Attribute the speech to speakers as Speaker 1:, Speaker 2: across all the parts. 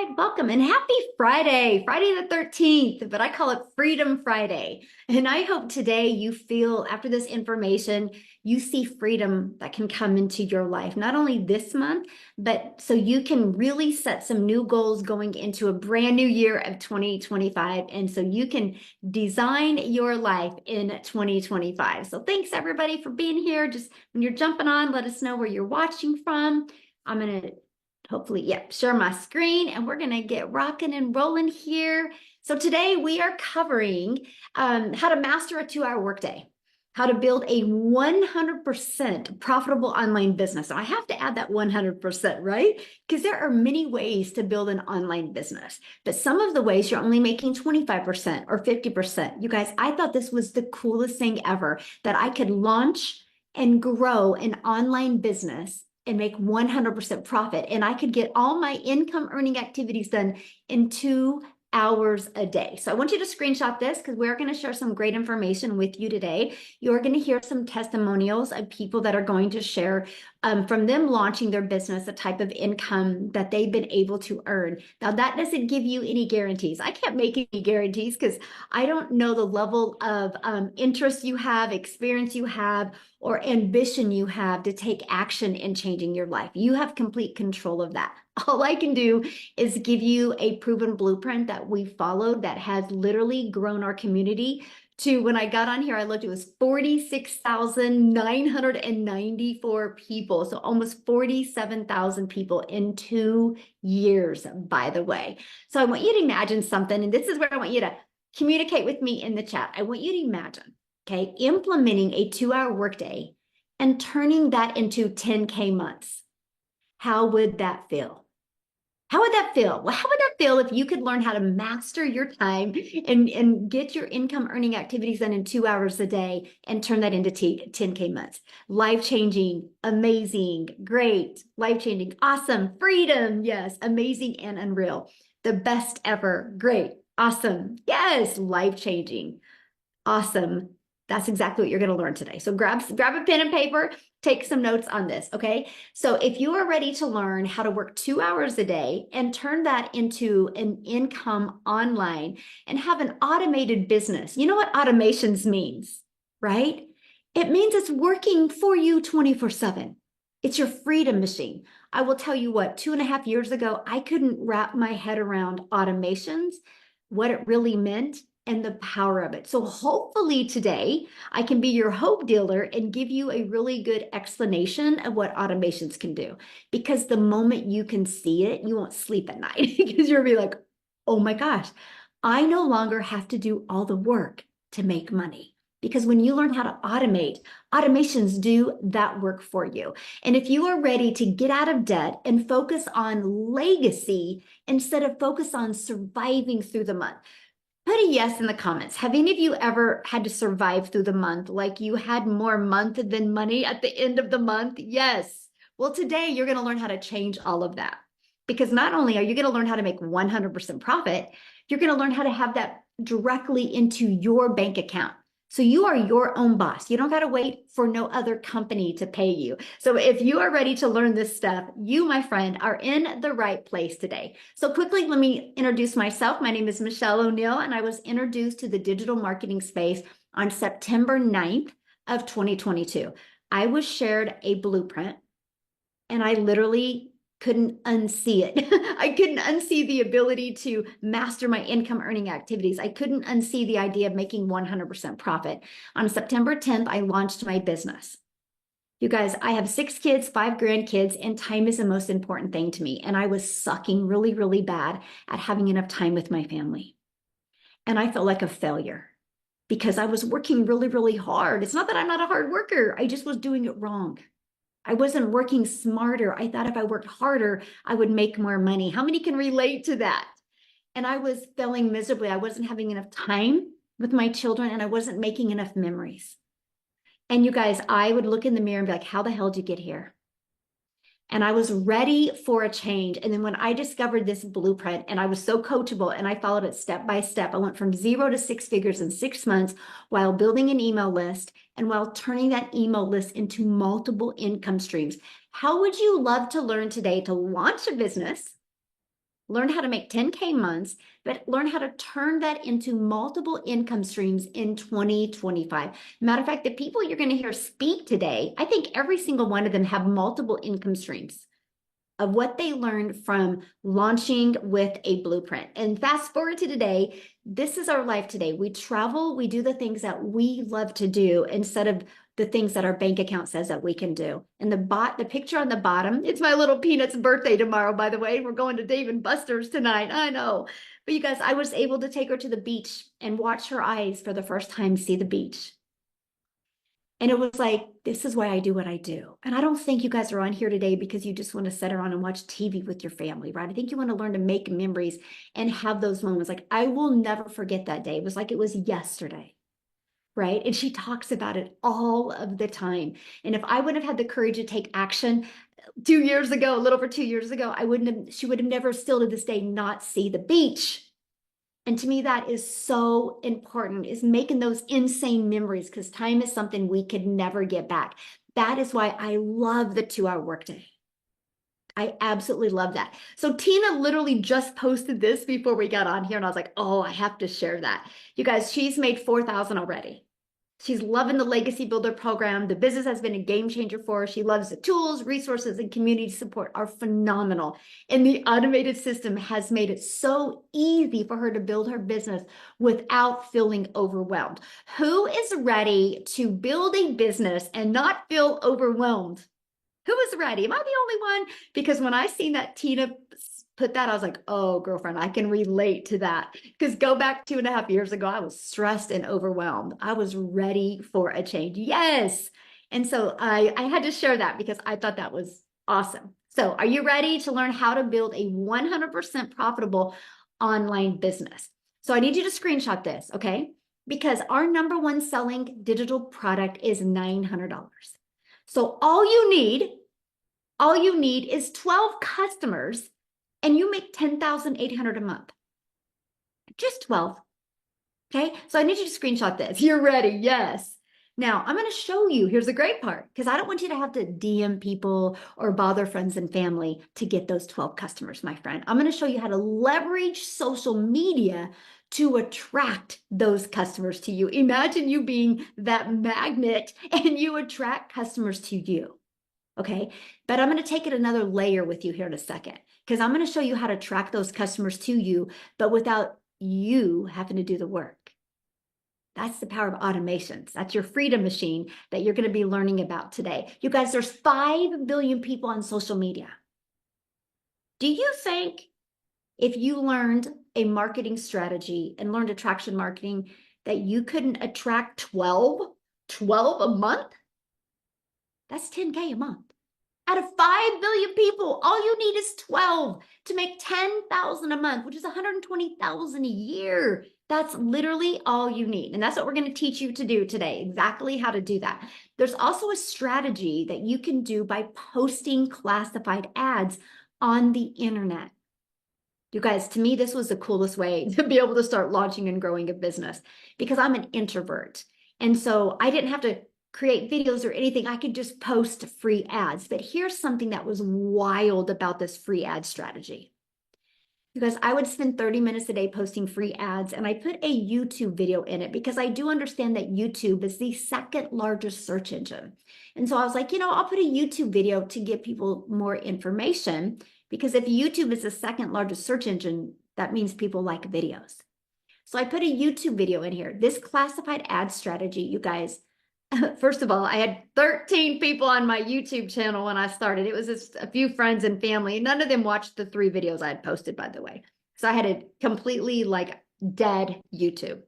Speaker 1: right, welcome and happy Friday, Friday the 13th, but I call it Freedom Friday. And I hope today you feel, after this information, you see freedom that can come into your life, not only this month, but so you can really set some new goals going into a brand new year of 2025. And so you can design your life in 2025. So thanks everybody for being here. Just when you're jumping on, let us know where you're watching from. I'm going to hopefully, yep, share my screen and we're gonna get rocking and rolling here. So today we are covering how to master a 2-hour workday, how to build a 100% profitable online business. So I have to add that 100%, right? Because there are many ways to build an online business, but some of the ways you're only making 25% or 50%. You guys, I thought this was the coolest thing ever, that I could launch and grow an online business and make 100% profit. And I could get all my income earning activities done in 2 hours a day. So I want you to screenshot this because we're going to share some great information with you today. You're going to hear some testimonials of people that are going to share from them launching their business, the type of income that they've been able to earn. Now, that doesn't give you any guarantees. I can't make any guarantees because I don't know the level of interest you have, experience you have, or ambition you have to take action in changing your life. You have complete control of that. All I can do is give you a proven blueprint that we followed that has literally grown our community to, when I got on here, I looked, it was 46,994 people. So almost 47,000 people in 2 years, by the way. So I want you to imagine something, and this is where I want you to communicate with me in the chat. I want you to imagine, okay, implementing a 2-hour workday and turning that into 10K months. How would that feel? How would that feel? Well, how would that feel if you could learn how to master your time and get your income earning activities done in 2 hours a day and turn that into 10K months? Life-changing, amazing, great, life-changing, awesome, freedom, yes, amazing and unreal. The best ever, great, awesome, yes, life-changing, awesome. That's exactly what you're going to learn today. So grab a pen and paper, take some notes on this, okay? So if you are ready to learn how to work 2 hours a day and turn that into an income online and have an automated business, you know what automations means, right? It means it's working for you 24/7. It's your freedom machine. I will tell you what, 2.5 years ago, I couldn't wrap my head around automations, what it really meant, and the power of it. So hopefully today I can be your hope dealer and give you a really good explanation of what automations can do. Because the moment you can see it, you won't sleep at night because you'll be like, oh my gosh, I no longer have to do all the work to make money. Because when you learn how to automate, automations do that work for you. And if you are ready to get out of debt and focus on legacy instead of focus on surviving through the month, put a yes in the comments. Have any of you ever had to survive through the month? Like you had more month than money at the end of the month? Yes. Well, today you're going to learn how to change all of that. Because not only are you going to learn how to make 100% profit, you're going to learn how to have that directly into your bank account. So you are your own boss. You don't got to wait for no other company to pay you. So if you are ready to learn this stuff, you, my friend, are in the right place today. So quickly, let me introduce myself. My name is Michelle O'Neill, and I was introduced to the digital marketing space on September 9th of 2022. I was shared a blueprint, and I literally couldn't unsee it. I couldn't unsee the ability to master my income earning activities. I couldn't unsee the idea of making 100% profit. On September 10th, I launched my business. You guys, I have 6 kids, 5 grandkids, and time is the most important thing to me. And I was sucking really, really bad at having enough time with my family. And I felt like a failure because I was working really, really hard. It's not that I'm not a hard worker. I just was doing it wrong. I wasn't working smarter. I thought if I worked harder, I would make more money. How many can relate to that? And I was failing miserably. I wasn't having enough time with my children and I wasn't making enough memories. And you guys, I would look in the mirror and be like, how the hell did you get here? And I was ready for a change. And then when I discovered this blueprint and I was so coachable and I followed it step by step, I went from 0 to 6 figures in 6 months while building an email list and while turning that email list into multiple income streams. How would you love to learn today to launch a business learn how to make 10K months, but learn how to turn that into multiple income streams in 2025. Matter of fact, the people you're going to hear speak today, I think every single one of them have multiple income streams of what they learned from launching with a blueprint. And fast forward to today, this is our life today. We travel, we do the things that we love to do instead of the things that our bank account says that we can do. And the picture on the bottom, it's my little Peanut's birthday tomorrow, by the way. We're going to Dave and Buster's tonight. I know. But you guys, I was able to take her to the beach and watch her eyes for the first time see the beach. And it was like, this is why I do what I do. And I don't think you guys are on here today because you just want to sit around and watch TV with your family, right? I think you want to learn to make memories and have those moments. Like, I will never forget that day. It was like it was yesterday, right? And she talks about it all of the time. And if I wouldn't have had the courage to take action 2 years ago, a little over 2 years ago, she would have never still to this day not see the beach. And to me, that is so important, is making those insane memories, because time is something we could never get back. That is why I love the 2-hour workday. I absolutely love that. So Tina literally just posted this before we got on here, and I was like, oh, I have to share that. You guys, she's made 4,000 already. She's loving the Legacy Builder program. The business has been a game changer for her. She loves the tools, resources, and community support are phenomenal. And the automated system has made it so easy for her to build her business without feeling overwhelmed. Who is ready to build a business and not feel overwhelmed? Who is ready? Am I the only one? Because when I seen that Tina put that, I was like, oh, girlfriend, I can relate to that. Because go back 2.5 years ago, I was stressed and overwhelmed. I was ready for a change. Yes. And so I had to share that because I thought that was awesome. So are you ready to learn how to build a 100% profitable online business? So I need you to screenshot this, okay? Because our number one selling digital product is $900. So all you need is 12 customers and you make $10,800 a month. Just 12. Okay. So I need you to screenshot this. You're ready. Yes. Now I'm going to show you. Here's the great part, because I don't want you to have to DM people or bother friends and family to get those 12 customers, my friend. I'm going to show you how to leverage social media to attract those customers to you. Imagine you being that magnet and you attract customers to you. Okay. But I'm going to take it another layer with you here in a second, because I'm going to show you how to track those customers to you, but without you having to do the work. That's the power of automations. That's your freedom machine that you're going to be learning about today. You guys, there's 5 billion people on social media. Do you think if you learned a marketing strategy and learned attraction marketing that you couldn't attract 12 a month? That's 10K a month. Out of 5 billion people, all you need is 12 to make 10,000 a month, which is 120,000 a year. That's literally all you need. And that's what we're going to teach you to do today, exactly how to do that. There's also a strategy that you can do by posting classified ads on the internet. You guys, to me, this was the coolest way to be able to start launching and growing a business, because I'm an introvert. And so I didn't have to create videos or anything. I could just post free ads. But here's something that was wild about this free ad strategy. Because I would spend 30 minutes a day posting free ads, and I put a YouTube video in it because I do understand that YouTube is the second largest search engine. And so I was like, I'll put a YouTube video to give people more information, because if YouTube is the second largest search engine, that means people like videos. So I put a YouTube video in here. This classified ad strategy, you guys, first of all, I had 13 people on my YouTube channel when I started. It was just a few friends and family. None of them watched the 3 videos I had posted, by the way. So I had a completely dead YouTube.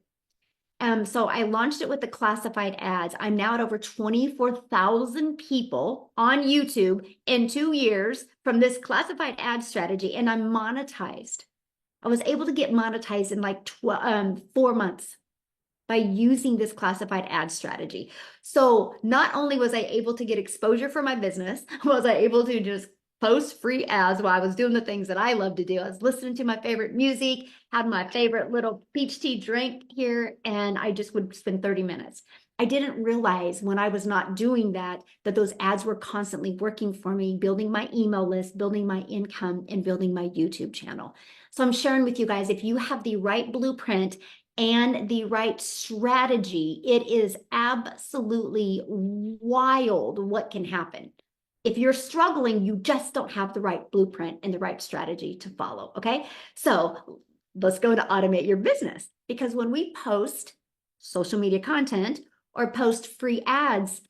Speaker 1: So I launched it with the classified ads. I'm now at over 24,000 people on YouTube in 2 years from this classified ad strategy, and I'm monetized. I was able to get monetized in 4 months by using this classified ad strategy. So not only was I able to get exposure for my business, was I able to just post free ads while I was doing the things that I love to do. I was listening to my favorite music, had my favorite little peach tea drink here, and I just would spend 30 minutes. I didn't realize when I was not doing that, that those ads were constantly working for me, building my email list, building my income, and building my YouTube channel. So I'm sharing with you guys, if you have the right blueprint and the right strategy, it is absolutely wild what can happen. If you're struggling, you just don't have the right blueprint and the right strategy to follow, okay? So let's go to automate your business, because when we post social media content or post free ads,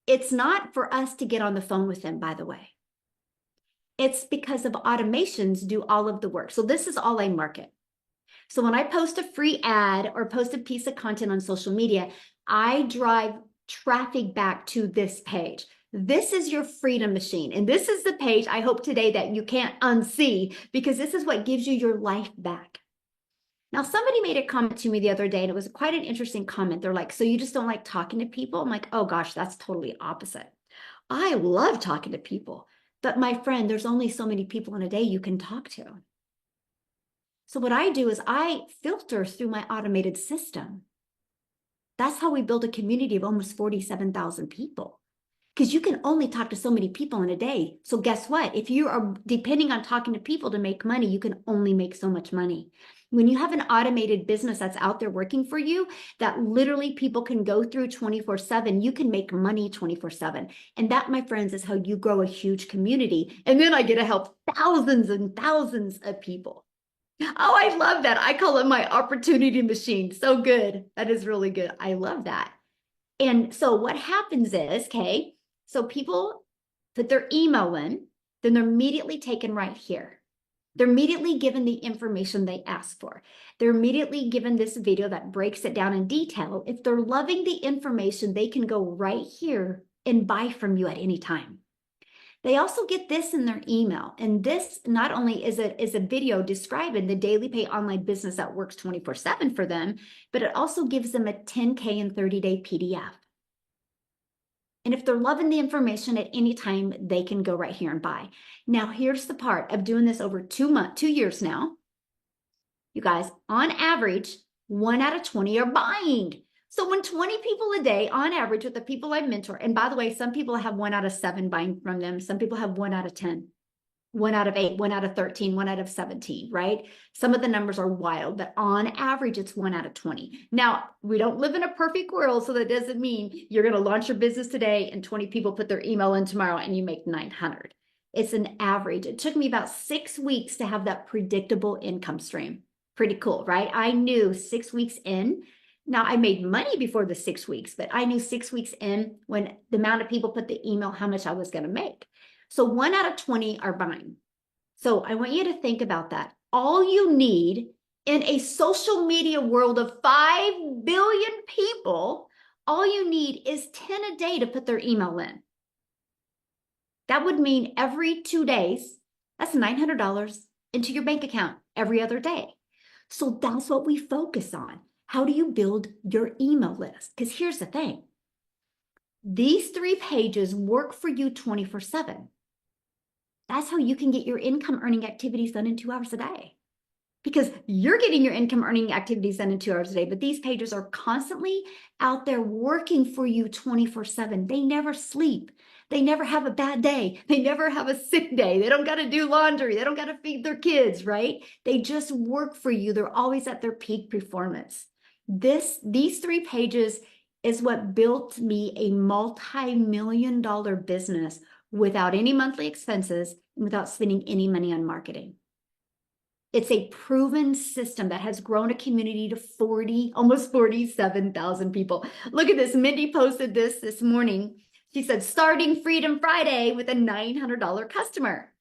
Speaker 1: it's not for us to get on the phone with them, by the way. It's because of automations do all of the work. So this is all I market. So when I post a free ad or post a piece of content on social media, I drive traffic back to this page. This is your freedom machine. And this is the page I hope today that you can't unsee, because this is what gives you your life back. Now, somebody made a comment to me the other day, and it was quite an interesting comment. They're like, so you just don't like talking to people? I'm like, oh gosh, that's totally opposite. I love talking to people. But my friend, there's only so many people in a day you can talk to. So what I do is I filter through my automated system. That's how we build a community of almost 47,000 people. Because you can only talk to so many people in a day. So guess what? If you are depending on talking to people to make money, you can only make so much money. When you have an automated business that's out there working for you, that literally people can go through 24/7, you can make money 24/7. And that, my friends, is how you grow a huge community. And then I get to help thousands and thousands of people. Oh, I love that. I call it my opportunity machine. So good. That is really good. I love that. And so what happens is, okay, so people put their email in, then they're immediately taken right here. They're immediately given the information they asked for. They're immediately given this video that breaks it down in detail. If they're loving the information, they can go right here and buy from you at any time. They also get this in their email. And this not only is a video describing the daily pay online business that works 24/7 for them, but it also gives them a 10K and 30-day PDF. And if they're loving the information at any time, they can go right here and buy. Now, here's the part of doing this over 2 years now. You guys, on average, 1 out of 20 are buying. So when 20 people a day on average with the people I mentor, and by the way, some people have 1 out of 7 buying from them. Some people have 1 out of 10, 1 out of 8, 1 out of 13, 1 out of 17, right? Some of the numbers are wild, but on average, it's 1 out of 20. Now, we don't live in a perfect world, so that doesn't mean you're going to launch your business today and 20 people put their email in tomorrow and you make 900. It's an average. It took me about 6 weeks to have that predictable income stream. Pretty cool, right? I knew 6 weeks in. Now, I made money before the 6 weeks, but I knew 6 weeks in, when the amount of people put the email, how much I was going to make. So 1 out of 20 are buying. So I want you to think about that. All you need in a social media world of 5 billion people, all you need is 10 a day to put their email in. That would mean every 2 days, that's $900 into your bank account every other day. So that's what we focus on. How do you build your email list? Because here's the thing. These 3 pages work for you 24/7. That's how you can get your income earning activities done in 2 hours a day. Because you're getting your income earning activities done in 2 hours a day, but these pages are constantly out there working for you 24/7. They never sleep. They never have a bad day. They never have a sick day. They don't got to do laundry. They don't got to feed their kids, right? They just work for you. They're always at their peak performance. These 3 pages is what built me a multi-million-dollar business without any monthly expenses and without spending any money on marketing. It's a proven system that has grown a community to almost 47,000 people. Look at this. Mindy posted this morning. She said, starting Freedom Friday with a $900 customer.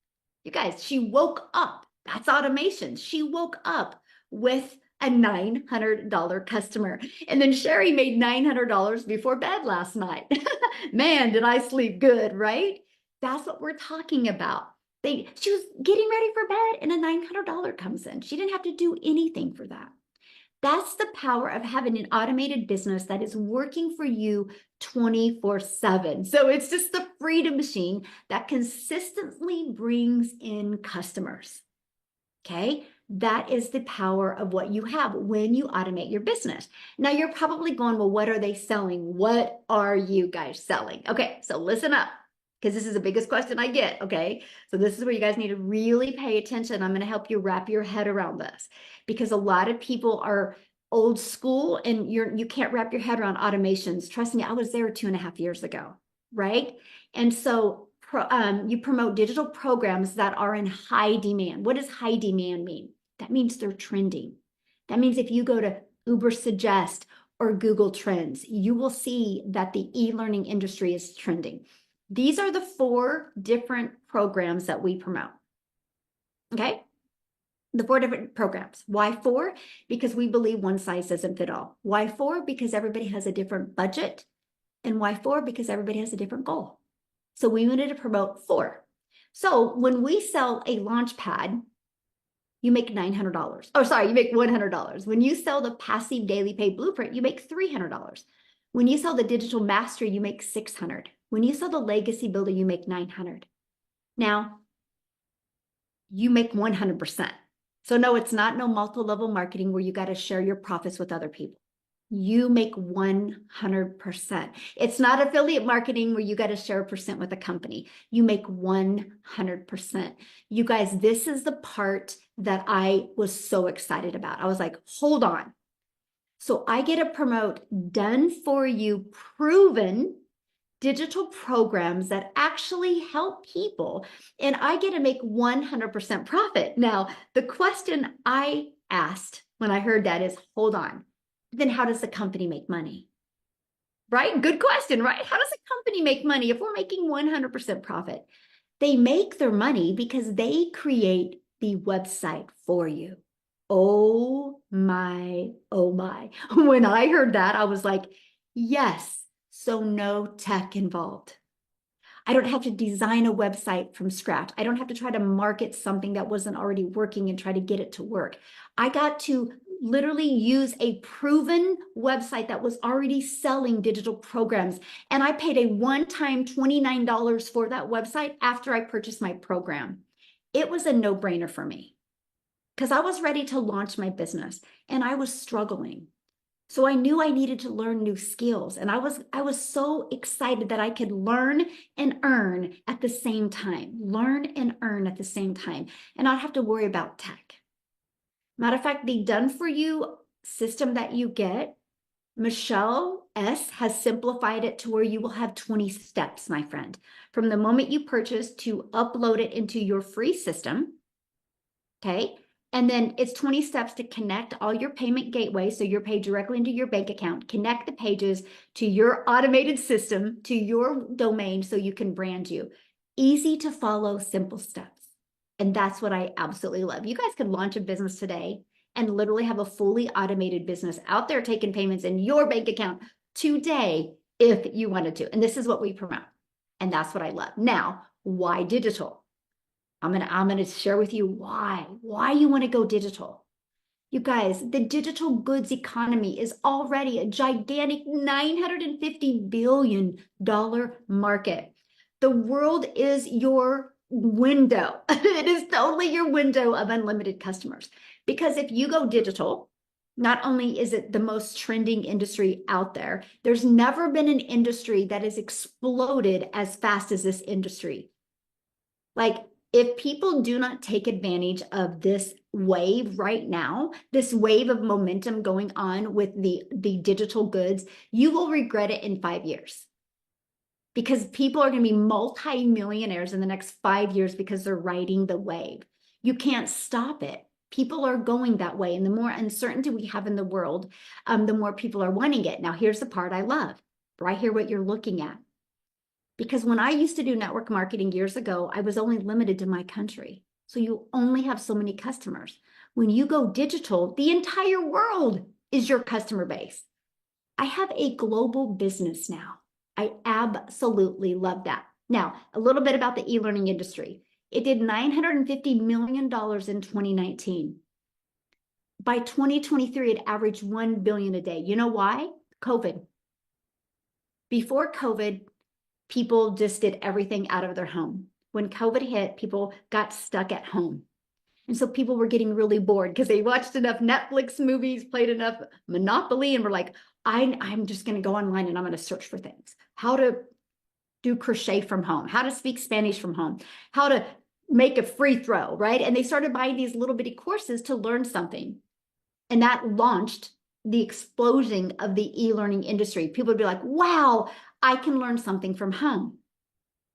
Speaker 1: You guys, she woke up. That's automation. She woke up with a $900 customer. And then Sherry made $900 before bed last night. Man, did I sleep good, right? That's what we're talking about. She was getting ready for bed and a $900 comes in. She didn't have to do anything for that. That's the power of having an automated business that is working for you 24/7. So it's just the freedom machine that consistently brings in customers. Okay, That is the power of what you have when you automate your business. Now you're probably going, well, what are they selling? What are you guys selling? Okay, so listen up, because this is the biggest question I get. Okay, so this is where you guys need to really pay attention. I'm going to help you wrap your head around this, because a lot of people are old school and you can't wrap your head around automations. Trust me, I was there 2.5 years ago, right? And so you promote digital programs that are in high demand. What does high demand mean? That means they're trending. That means if you go to Ubersuggest or Google Trends, you will see that the e-learning industry is trending. These are the 4 different programs that we promote. Okay? The 4 different programs. Why 4? Because we believe one size doesn't fit all. Why 4? Because everybody has a different budget. And why 4? Because everybody has a different goal. So we wanted to promote 4. So when we sell a Launchpad, you make $900. Oh, sorry, you make $100. When you sell the Passive Daily Pay Blueprint, you make $300. When you sell the Digital Mastery, you make $600. When you sell the Legacy Builder, you make $900. Now, you make 100%. So no, it's not no multi-level marketing where you got to share your profits with other people. You make 100%. It's not affiliate marketing where you got to share a percent with a company. You make 100%. You guys, this is the part that I was so excited about. I was like, hold on. So I get to promote done for you, proven digital programs that actually help people, and I get to make 100% profit. Now, the question I asked when I heard that is, hold on, then how does the company make money? Right? Good question, right? How does a company make money if we're making 100% profit? They make their money because they create the website for you. Oh my, oh my. When I heard that, I was like, yes, so no tech involved. I don't have to design a website from scratch. I don't have to try to market something that wasn't already working and try to get it to work. I got to literally use a proven website that was already selling digital programs. And I paid a one-time $29 for that website after I purchased my program. It was a no-brainer for me because I was ready to launch my business and I was struggling. So I knew I needed to learn new skills. And I was so excited that I could learn and earn at the same time. Learn and earn at the same time and not have to worry about tech. Matter of fact, the done for you system that you get, Michelle S. has simplified it to where you will have 20 steps, my friend. From the moment you purchase to upload it into your free system, okay? And then it's 20 steps to connect all your payment gateways, so you're paid directly into your bank account, connect the pages to your automated system, to your domain, so you can brand you. Easy to follow, simple steps. And that's what I absolutely love. You guys could launch a business today and literally have a fully automated business out there taking payments in your bank account today if you wanted to. And this is what we promote. And that's what I love. Now, why digital? I'm gonna share with you why you want to go digital. You guys, the digital goods economy is already a gigantic $950 billion market. The world is your window. It is totally your window of unlimited customers. Because if you go digital, not only is it the most trending industry out there, there's never been an industry that has exploded as fast as this industry. Like, if people do not take advantage of this wave right now, this wave of momentum going on with the digital goods, you will regret it in 5 years. Because people are going to be multi-millionaires in the next 5 years because they're riding the wave. You can't stop it. People are going that way. And the more uncertainty we have in the world, the more people are wanting it. Now, here's the part I love. Right here, what you're looking at. Because when I used to do network marketing years ago, I was only limited to my country. So you only have so many customers. When you go digital, the entire world is your customer base. I have a global business now. I absolutely love that. Now, a little bit about the e-learning industry. It did $950 million in 2019. By 2023, it averaged $1 billion a day. You know why? COVID. Before COVID, people just did everything out of their home. When COVID hit, people got stuck at home. And so people were getting really bored because they watched enough Netflix movies, played enough Monopoly, and were like, I'm just going to go online and I'm going to search for things. How to do crochet from home, how to speak Spanish from home, how to make a free throw, right? And they started buying these little bitty courses to learn something. And that launched the explosion of the e-learning industry. People would be like, wow, I can learn something from home.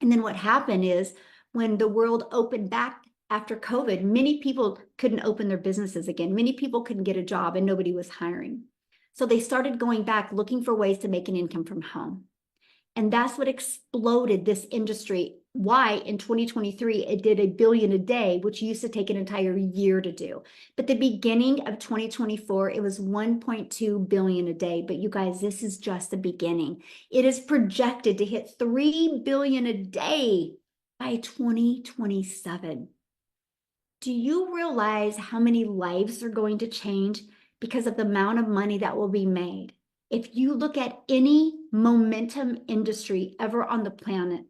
Speaker 1: And then what happened is when the world opened back after COVID, many people couldn't open their businesses again. Many people couldn't get a job and nobody was hiring. So they started going back looking for ways to make an income from home. And that's what exploded this industry. Why in 2023, it did $1 billion a day, which used to take an entire year to do. But the beginning of 2024, it was 1.2 billion a day. But you guys, this is just the beginning. It is projected to hit 3 billion a day by 2027. Do you realize how many lives are going to change because of the amount of money that will be made? If you look at any momentum industry ever on the planet,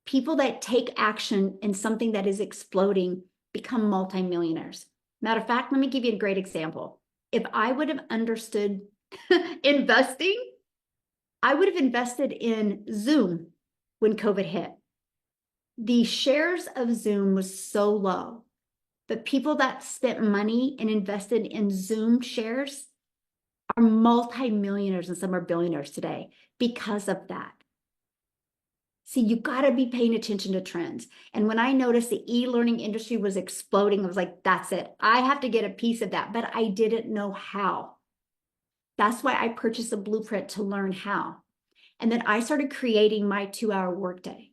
Speaker 1: people that take action in something that is exploding become multimillionaires. Matter of fact, let me give you a great example. If I would have understood investing, I would have invested in Zoom when COVID hit. The shares of Zoom was so low, but people that spent money and invested in Zoom shares are multimillionaires and some are billionaires today because of that. See, you got to be paying attention to trends. And when I noticed the e-learning industry was exploding, I was like, that's it. I have to get a piece of that, but I didn't know how. That's why I purchased a blueprint to learn how. And then I started creating my 2-hour workday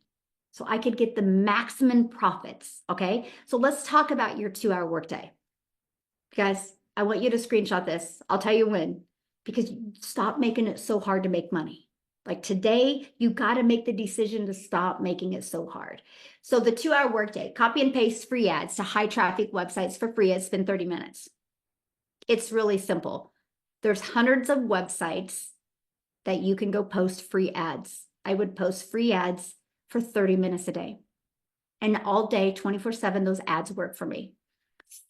Speaker 1: so I could get the maximum profits. Okay. So let's talk about your 2-hour workday. Guys, I want you to screenshot this. I'll tell you when, because stop making it so hard to make money. Like today, you got to make the decision to stop making it so hard. So the 2-hour workday, copy and paste free ads to high traffic websites for free. It's been 30 minutes. It's really simple. There's hundreds of websites that you can go post free ads. I would post free ads for 30 minutes a day. And all day, 24/7, those ads work for me.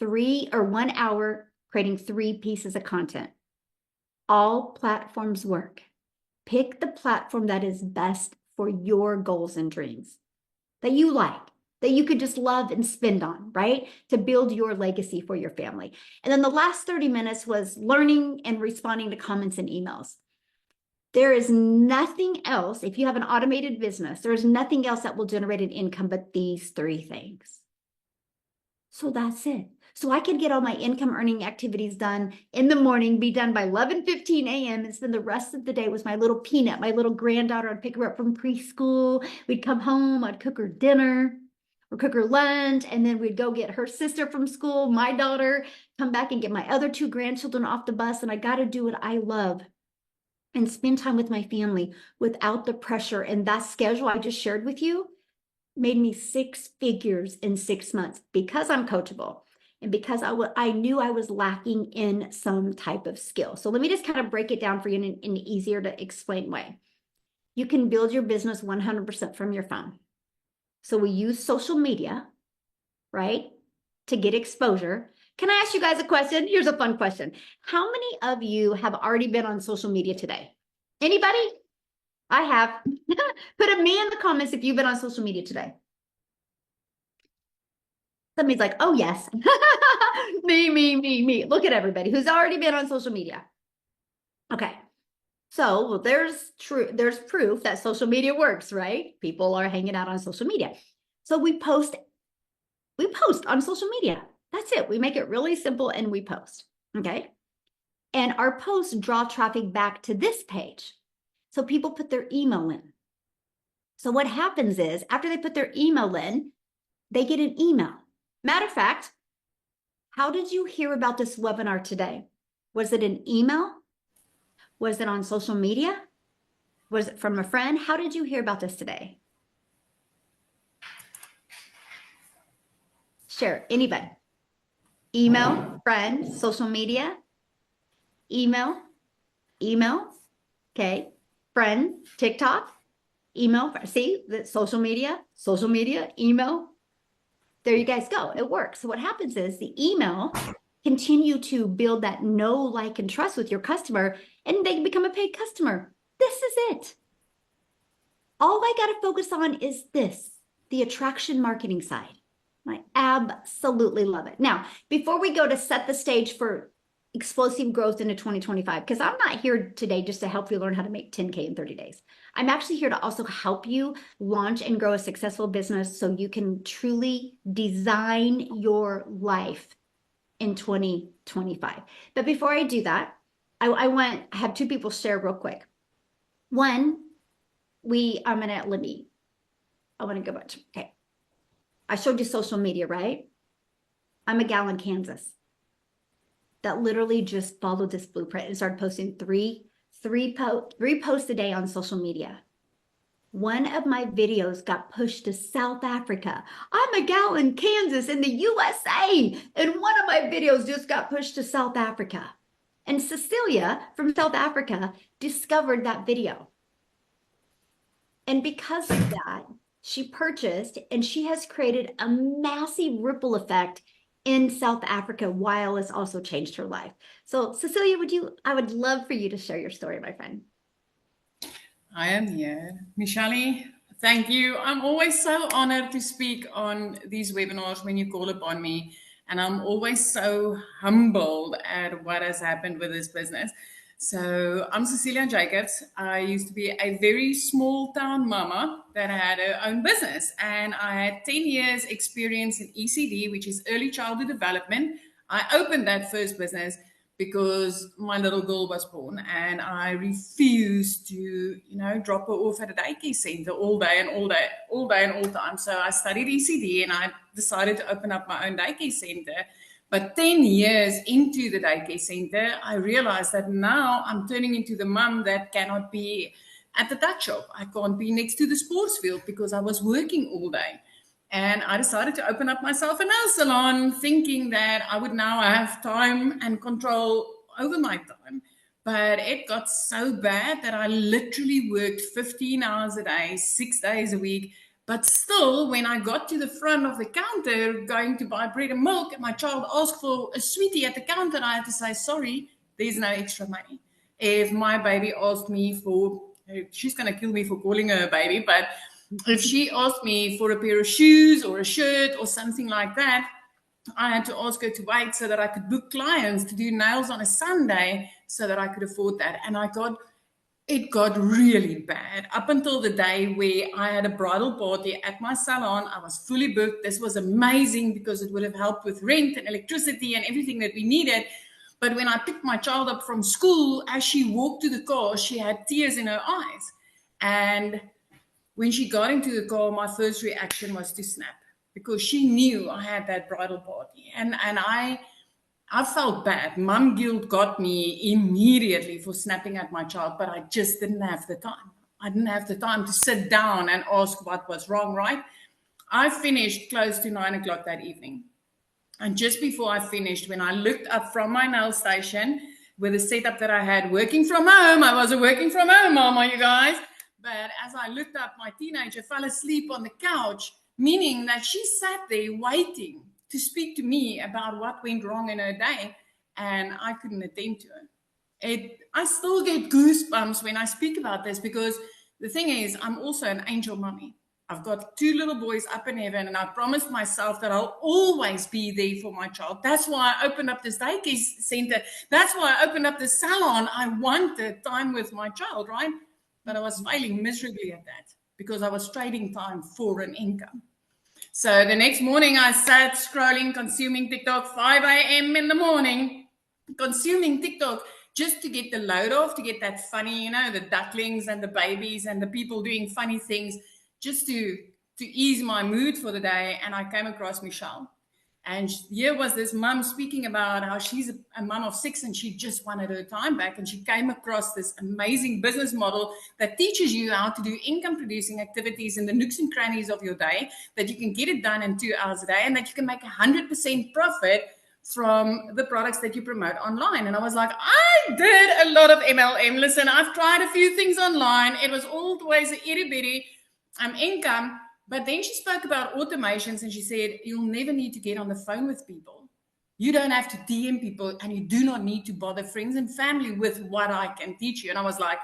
Speaker 1: 1 hour creating 3 pieces of content. All platforms work. Pick the platform that is best for your goals and dreams, that you like, that you could just love and spend on, right? To build your legacy for your family. And then the last 30 minutes was learning and responding to comments and emails. There is nothing else, if you have an automated business, there is nothing else that will generate an income but these 3 things. So that's it. So I could get all my income earning activities done in the morning, be done by 11:15 a.m. and spend the rest of the day with my little Peanut, my little granddaughter. I'd pick her up from preschool. We'd come home. I'd cook her dinner or cook her lunch. And then we'd go get her sister from school, my daughter, come back and get my other 2 grandchildren off the bus. And I got to do what I love and spend time with my family without the pressure. And that schedule I just shared with you made me 6 figures in 6 months because I'm coachable and because I knew I was lacking in some type of skill. So let me just kind of break it down for you in an easier to explain way. You can build your business 100% from your phone. So we use social media, right, to get exposure. Can I ask you guys a question? Here's a fun question. How many of you have already been on social media today? Anybody? I have. Put a me in the comments if you've been on social media today. Somebody's like, oh, yes. Me. Look at everybody who's already been on social media. Okay. So well, there's proof that social media works, right? People are hanging out on social media. So we post on social media. That's it. We make it really simple and we post. Okay. And our posts draw traffic back to this page. So people put their email in. So what happens is after they put their email in, they get an email. Matter of fact, how did you hear about this webinar today? Was it an email? Was it on social media? Was it from a friend? How did you hear about this today? Share, anybody. Email, friend, social media, email, okay, friend, TikTok, email, see, social media, email. there you guys go. It works. So what happens is the email continue to build that know, like, and trust with your customer, and they become a paid customer. This is it. All I got to focus on is this, the attraction marketing side. I absolutely love it. Now, before we go to set the stage for explosive growth into 2025, because I'm not here today just to help you learn how to make 10K in 30 days. I'm actually here to also help you launch and grow a successful business so you can truly design your life in 2025. But before I do that, I have two people share real quick. One, I want to go back to, okay. I showed you social media, right? I'm a gal in Kansas that literally just followed this blueprint and started posting three posts a day on social media. One of my videos got pushed to South Africa. I'm a gal in Kansas in the USA, and one of my videos just got pushed to South Africa. And Cecilia from South Africa discovered that video. And because of that, she purchased, and she has created a massive ripple effect in South Africa while it's also changed her life. So Cecilia, I would love for you to share your story, my friend.
Speaker 2: I am here. Michelle, thank you. I'm always so honored to speak on these webinars when you call upon me. And I'm always so humbled at what has happened with this business. So I'm Cecilia Jacobs. I used to be a very small town mama that had her own business. And I had 10 years experience in ECD, which is early childhood development. I opened that first business because my little girl was born and I refused to, drop her off at a daycare center all day and all time. So I studied ECD and I decided to open up my own daycare center. But 10 years into the daycare center, I realized that now I'm turning into the mom that cannot be at the touch shop. I can't be next to the sports field because I was working all day. And I decided to open up myself a nail salon thinking that I would now have time and control over my time. But it got so bad that I literally worked 15 hours a day, 6 days a week. But still, when I got to the front of the counter going to buy bread and milk, and my child asked for a sweetie at the counter, I had to say, sorry, there's no extra money. If my baby asked me for, she's going to kill me for calling her a baby, but if she asked me for a pair of shoes or a shirt or something like that, I had to ask her to wait so that I could book clients to do nails on a Sunday so that I could afford that. And it got really bad up until the day where I had a bridal party at my salon. I was fully booked. This was amazing because it would have helped with rent and electricity and everything that we needed. But when I picked my child up from school, as she walked to the car, she had tears in her eyes. And when she got into the car, my first reaction was to snap because she knew I had that bridal party. And I felt bad. Mom guilt got me immediately for snapping at my child, but I just didn't have the time. I didn't have the time to sit down and ask what was wrong, right? I finished close to 9 o'clock that evening. And just before I finished, when I looked up from my nail station with the setup that I had working from home, I was a working from home mama, you guys. But as I looked up, my teenager fell asleep on the couch, meaning that she sat there waiting to speak to me about what went wrong in her day, and I couldn't attend to her. I still get goosebumps when I speak about this because the thing is, I'm also an angel mommy. I've got 2 little boys up in heaven, and I promised myself that I'll always be there for my child. That's why I opened up this daycare center. That's why I opened up the salon. I wanted time with my child, right? But I was failing miserably at that because I was trading time for an income. So the next morning I sat scrolling, consuming TikTok, 5 a.m. in the morning, consuming TikTok just to get the load off, to get that funny, the ducklings and the babies and the people doing funny things, just to ease my mood for the day. And I came across Michelle. And here was this mom speaking about how she's a mom of 6 and she just wanted her time back. And she came across this amazing business model that teaches you how to do income producing activities in the nooks and crannies of your day, that you can get it done in 2 hours a day and that you can make 100% profit from the products that you promote online. And I was like, I did a lot of MLM. Listen, I've tried a few things online. It was always an itty bitty income. But then she spoke about automations and she said, you'll never need to get on the phone with people. You don't have to DM people, and you do not need to bother friends and family with what I can teach you. And I was like,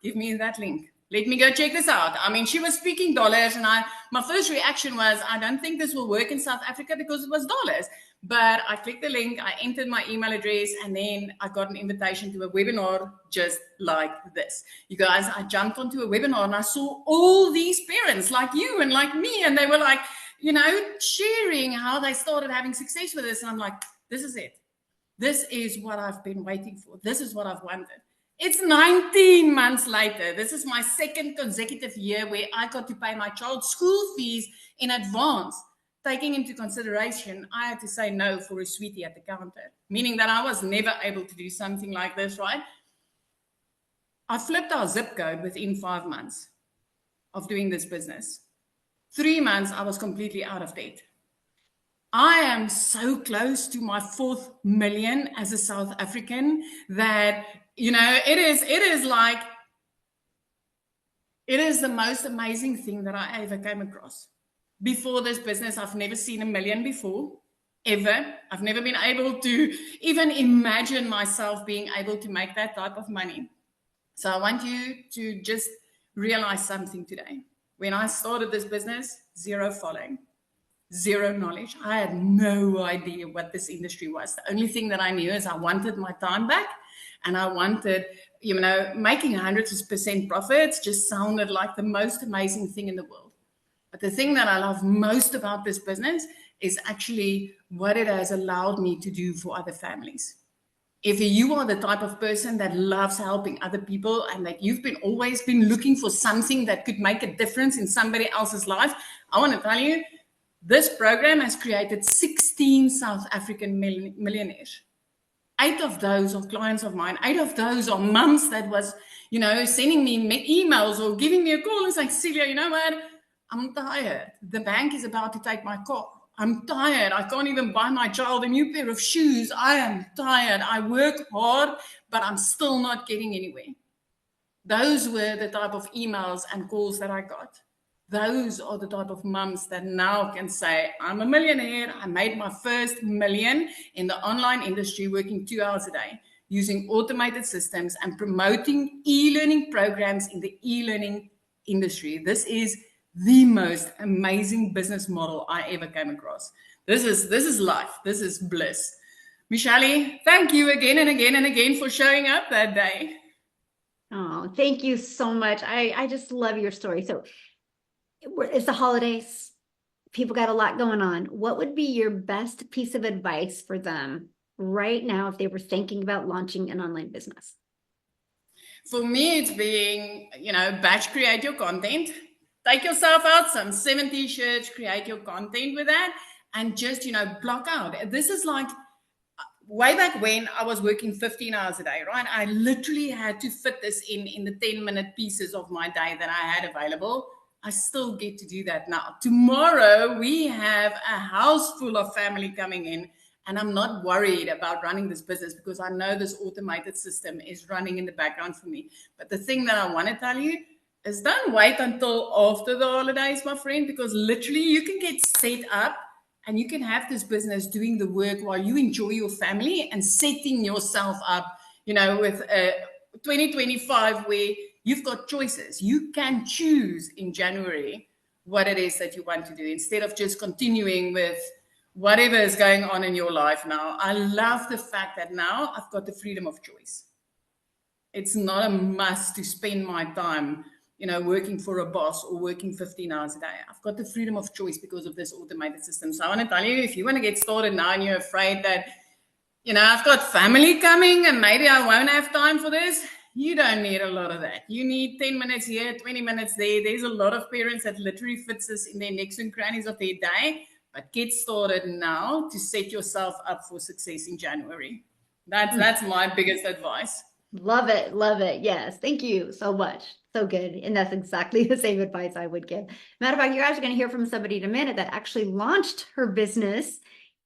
Speaker 2: give me that link. Let me go check this out. I mean, she was speaking dollars, and my first reaction was, I don't think this will work in South Africa because it was dollars. But I clicked the link, I entered my email address, and then I got an invitation to a webinar just like this. You guys, I jumped onto a webinar and I saw all these parents like you and like me, and they were like, you know, sharing how they started having success with this. And I'm like, this is it. This is what I've been waiting for. This is what I've wanted. It's 19 months later. This is my second consecutive year where I got to pay my child's school fees in advance. Taking into consideration, I had to say no for a sweetie at the counter, meaning that I was never able to do something like this, right? I flipped our zip code within 5 months of doing this business. 3 months, I was completely out of debt. I am so close to my 4th million as a South African that, you know, it is the most amazing thing that I ever came across. Before this business, I've never seen $1 million before, ever. I've never been able to even imagine myself being able to make that type of money. So I want you to just realize something today. When I started this business, 0 following, 0 knowledge. I had no idea what this industry was. The only thing that I knew is I wanted my time back, and I wanted, you know, making 100% profits just sounded like the most amazing thing in the world. But the thing that I love most about this business is actually what it has allowed me to do for other families. If you are the type of person that loves helping other people and that you've always been looking for something that could make a difference in somebody else's life, I want to tell you, this program has created 16 South African millionaires. 8 of those are clients of mine. 8 of those are mums that was, you know, sending me emails or giving me a call and saying, Celia, you know what? I'm tired. The bank is about to take my car. I'm tired. I can't even buy my child a new pair of shoes. I am tired. I work hard, but I'm still not getting anywhere. Those were the type of emails and calls that I got. Those are the type of mums that now can say, I'm a millionaire. I made my first $1 million in the online industry, working 2 hours a day, using automated systems and promoting e-learning programs in the e-learning industry. This is the most amazing business model I ever came across. This is life. This is bliss. Michelle, thank you again and again and again for showing up that day.
Speaker 1: Oh, thank you so much. I just love your story. So it's the holidays. People got a lot going on. What would be your best piece of advice for them right now if they were thinking about launching an online business?
Speaker 2: For me, it's being, you know, batch create your content. Take yourself out, some 70 shirts, create your content with that, and just, you know, block out. This is like way back when I was working 15 hours a day, right? I literally had to fit this in the 10-minute pieces of my day that I had available. I still get to do that now. Tomorrow, we have a house full of family coming in, and I'm not worried about running this business because I know this automated system is running in the background for me. But the thing that I want to tell you is don't wait until after the holidays, my friend, because literally you can get set up and you can have this business doing the work while you enjoy your family and setting yourself up, you know, with 2025 where you've got choices. You can choose in January what it is that you want to do instead of just continuing with whatever is going on in your life now. I love the fact that now I've got the freedom of choice. It's not a must to spend my time, you know, working for a boss or working 15 hours a day. I've got the freedom of choice because of this automated system. So I want to tell you, if you want to get started now and you're afraid that, you know, I've got family coming and maybe I won't have time for this, you don't need a lot of that. You need 10 minutes here, 20 minutes there. There's a lot of parents that literally fits this in their necks and crannies of their day. But get started now to set yourself up for success in January. That's my biggest advice.
Speaker 1: Love it. Love it. Yes. Thank you so much. So good. And that's exactly the same advice I would give. Matter of fact, you're actually going to hear from somebody in a minute that actually launched her business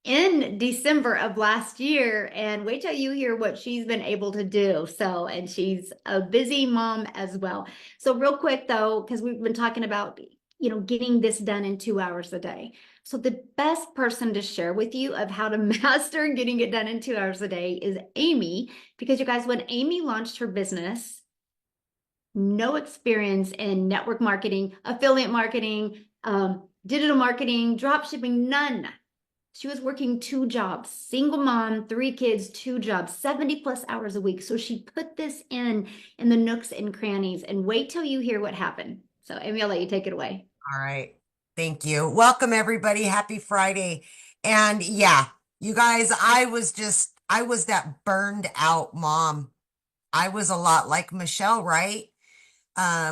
Speaker 1: in December of last year, and wait till you hear what she's been able to do. So, and she's a busy mom as well. So real quick though, because we've been talking about getting this done in 2 hours a day. So the best person to share with you of how to master getting it done in 2 hours a day is Amy, because you guys, when Amy launched her business, no experience in network marketing, affiliate marketing, digital marketing, drop shipping, none. She was working 2 jobs, single mom, 3 kids, 2 jobs, 70 plus hours a week. So she put this in the nooks and crannies, and wait till you hear what happened. So Amy, I'll let you take it away.
Speaker 3: All right. Thank you. Welcome, everybody. Happy Friday. And yeah, you guys, I was that burned out mom. I was a lot like Michelle, right?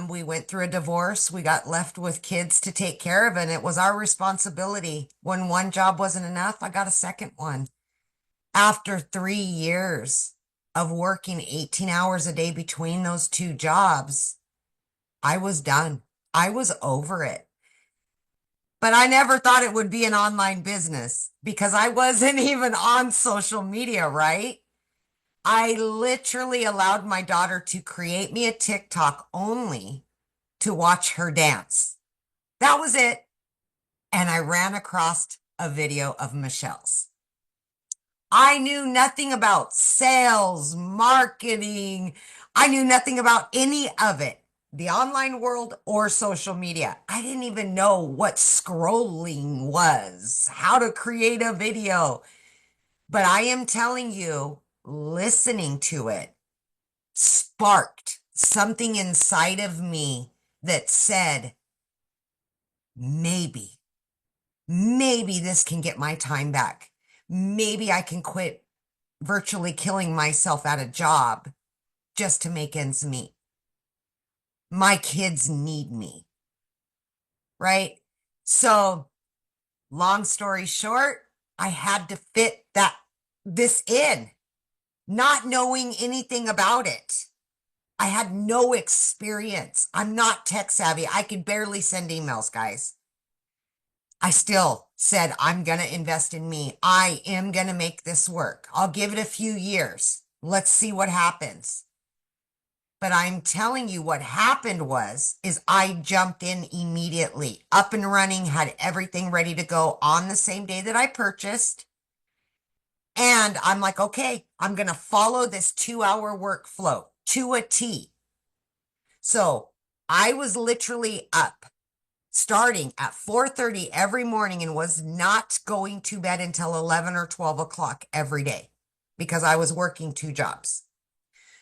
Speaker 3: We went through a divorce. We got left with kids to take care of, and it was our responsibility. When one job wasn't enough, I got a second one. After 3 years of working 18 hours a day between those 2 jobs, I was done. I was over it. But I never thought it would be an online business because I wasn't even on social media, right? I literally allowed my daughter to create me a TikTok only to watch her dance. That was it. And I ran across a video of Michelle's. I knew nothing about sales, marketing. I knew nothing about any of it, the online world or social media. I didn't even know what scrolling was, how to create a video. But I am telling you, listening to it sparked something inside of me that said, maybe this can get my time back. Maybe I can quit virtually killing myself at a job just to make ends meet. My kids need me, right? So long story short, I had to fit this in, not knowing anything about it. I had no experience. I'm not tech savvy. I could barely send emails, guys. I still said, I'm going to invest in me. I am going to make this work. I'll give it a few years. Let's see what happens. But I'm telling you what happened is I jumped in immediately, up and running, had everything ready to go on the same day that I purchased. And I'm like, okay, I'm going to follow this 2-hour workflow to a T. So I was literally up starting at 4:30 every morning and was not going to bed until 11 or 12 o'clock every day because I was working 2 jobs.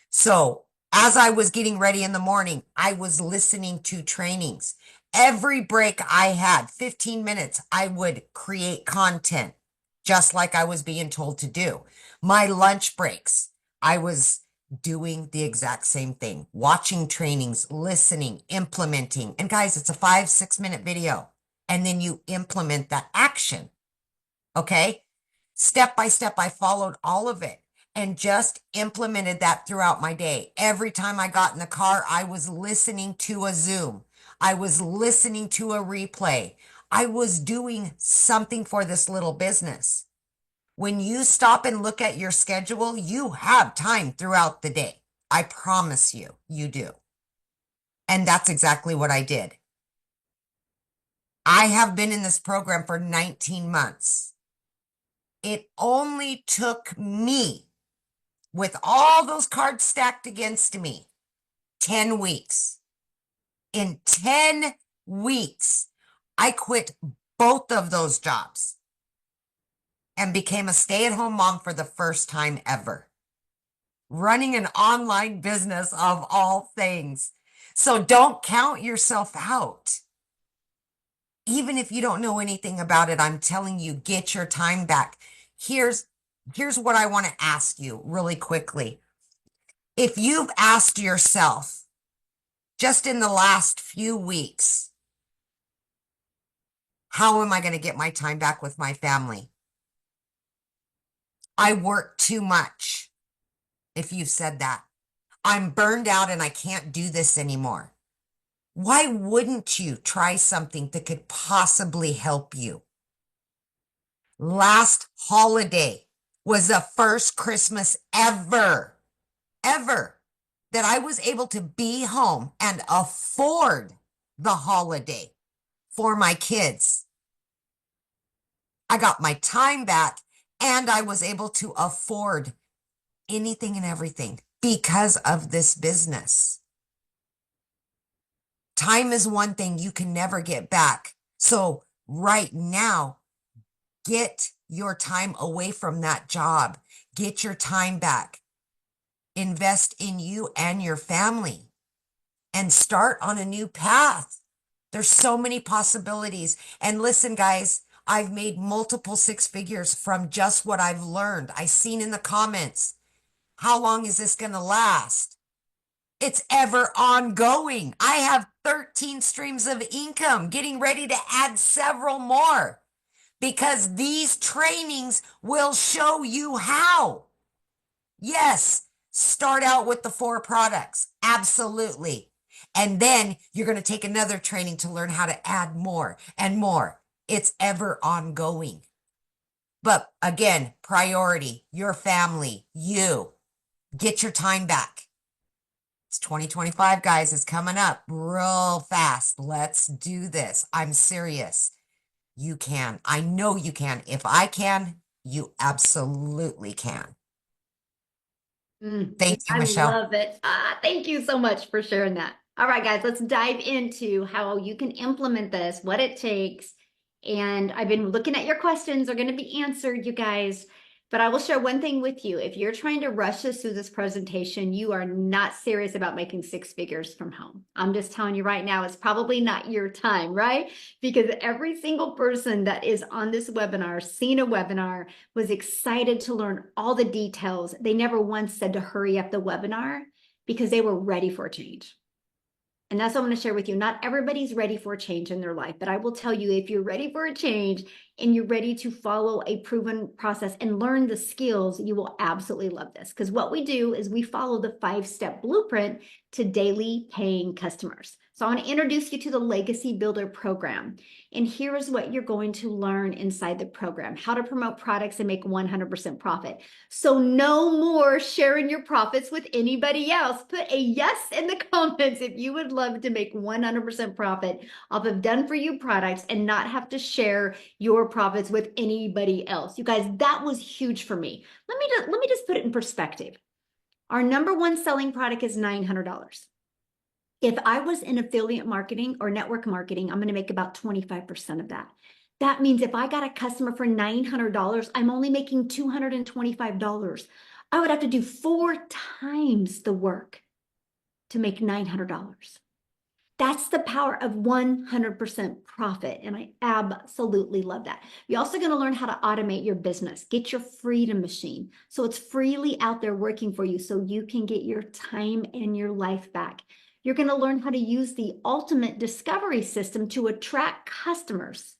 Speaker 3: So as I was getting ready in the morning, I was listening to trainings. Every break I had, 15 minutes, I would create content just like I was being told to do. My lunch breaks, I was doing the exact same thing, watching trainings, listening, implementing. And guys, it's a 5-6 minute video. And then you implement that action. Okay. Step by step, I followed all of it and just implemented that throughout my day. Every time I got in the car, I was listening to a Zoom. I was listening to a replay. I was doing something for this little business. When you stop and look at your schedule, you have time throughout the day. I promise you, you do. And that's exactly what I did. I have been in this program for 19 months. It only took me, with all those cards stacked against me, 10 weeks. In 10 weeks, I quit both of those jobs and became a stay-at-home mom for the first time ever. Running an online business of all things. So don't count yourself out. Even if you don't know anything about it, I'm telling you, get your time back. Here's what I want to ask you really quickly. If you've asked yourself just in the last few weeks, how am I going to get my time back with my family? I work too much. If you've said that, I'm burned out and I can't do this anymore. Why wouldn't you try something that could possibly help you? Last holiday was the first Christmas ever that I was able to be home and afford the holiday for my kids. I got my time back and I was able to afford anything and everything because of this business. Time is one thing you can never get back. So right now, get your time away from that job. Get your time back. Invest in you and your family and start on a new path. There's so many possibilities. And listen, guys, I've made multiple six figures from just what I've learned. I seen in the comments, how long is this going to last? It's ever ongoing. I have 13 streams of income, getting ready to add several more because these trainings will show you how. Yes, start out with the 4 products. Absolutely. And then you're going to take another training to learn how to add more and more. It's ever ongoing. But again, priority, your family, you. Get your time back. It's 2025, guys. It's coming up real fast. Let's do this. I'm serious. You can. I know you can. If I can, you absolutely can. Thank you,
Speaker 1: I
Speaker 3: Michelle.
Speaker 1: love it. Thank you so much for sharing that. All right, guys, let's dive into how you can implement this, what it takes. And I've been looking at your questions. Are going to be answered, you guys. But I will share one thing with you. If you're trying to rush us through this presentation, you are not serious about making 6 figures from home. I'm just telling you right now, it's probably not your time, right? Because every single person that is on this webinar, seen a webinar, was excited to learn all the details. They never once said to hurry up the webinar because they were ready for a change. And that's what I'm going to share with you. Not everybody's ready for a change in their life, but I will tell you, if you're ready for a change and you're ready to follow a proven process and learn the skills, you will absolutely love this. Because what we do is we follow the 5-step blueprint to daily paying customers. So I want to introduce you to the Legacy Builder program. And here is what you're going to learn inside the program: how to promote products and make 100% profit. So no more sharing your profits with anybody else. Put a yes in the comments if you would love to make 100% profit off of done for you products and not have to share your profits with anybody else. You guys, that was huge for me. Let me just put it in perspective. Our number one selling product is $900. If I was in affiliate marketing or network marketing, I'm going to make about 25% of that. That means if I got a customer for $900, I'm only making $225. I would have to do 4 times the work to make $900. That's the power of 100% profit. And I absolutely love that. You're also going to learn how to automate your business. Get your freedom machine, so it's freely out there working for you so you can get your time and your life back. You're going to learn how to use the ultimate discovery system to attract customers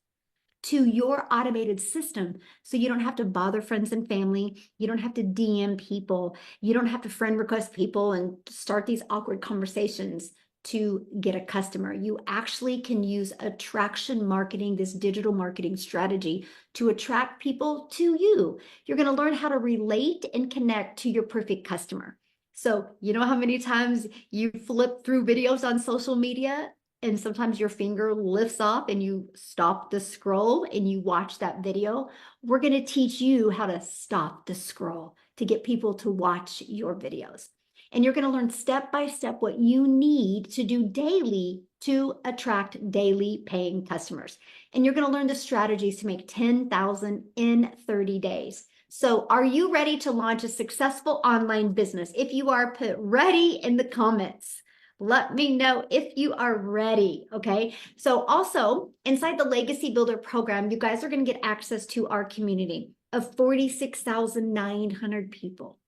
Speaker 1: to your automated system, so you don't have to bother friends and family. You don't have to DM people. You don't have to friend request people and start these awkward conversations to get a customer. You actually can use attraction marketing, this digital marketing strategy, to attract people to you. You're going to learn how to relate and connect to your perfect customer. So you know how many times you flip through videos on social media and sometimes your finger lifts off and you stop the scroll and you watch that video? We're going to teach you how to stop the scroll to get people to watch your videos. And you're going to learn step by step what you need to do daily to attract daily paying customers. And you're going to learn the strategies to make 10,000 in 30 days. So are you ready to launch a successful online business? If you are, put ready in the comments. Let me know if you are ready, okay? So also, inside the Legacy Builder program, you guys are going to get access to our community of 46,900 people.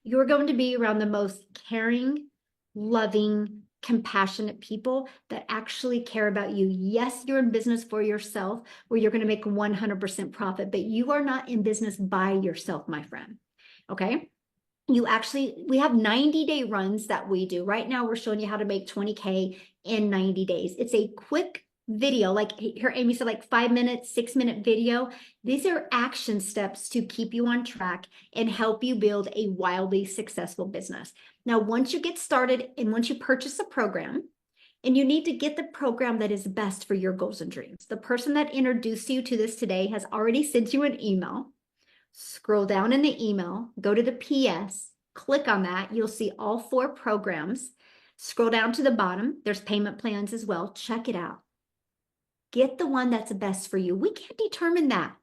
Speaker 1: You're going to be around the most caring, loving, compassionate people that actually care about you. Yes, you're in business for yourself, where you're going to make 100% profit, but you are not in business by yourself, my friend, okay? We have 90-day runs that we do. Right now, we're showing you how to make 20K in 90 days. It's a quick video, like here Amy said, like 5-minute, 6-minute video. These are action steps to keep you on track and help you build a wildly successful business. Now, once you get started and once you purchase a program, And you need to get the program that is best for your goals and dreams. The person that introduced you to this today has already sent you an email. Scroll down in the email, go to the PS, click on that. You'll see all 4 programs. Scroll down to the bottom. There's payment plans as well. Check it out. Get the one that's best for you. We can't determine that.